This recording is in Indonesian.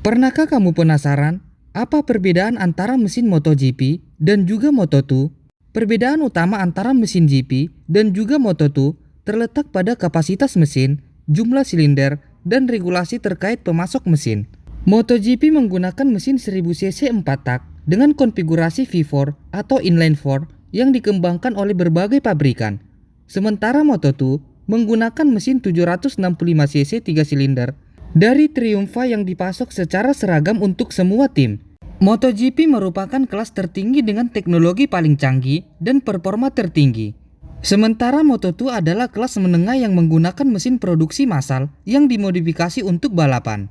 Pernahkah kamu penasaran apa perbedaan antara mesin MotoGP dan juga Moto2? Perbedaan utama antara mesin GP dan juga Moto2 terletak pada kapasitas mesin, jumlah silinder, dan regulasi terkait pemasok mesin. MotoGP menggunakan mesin 1000 cc 4 tak dengan konfigurasi V4 atau inline 4 yang dikembangkan oleh berbagai pabrikan. Sementara Moto2 menggunakan mesin 765 cc 3 silinder dari Triumpha yang dipasok secara seragam untuk semua tim. MotoGP merupakan kelas tertinggi dengan teknologi paling canggih dan performa tertinggi. Sementara Moto2 adalah kelas menengah yang menggunakan mesin produksi massal yang dimodifikasi untuk balapan.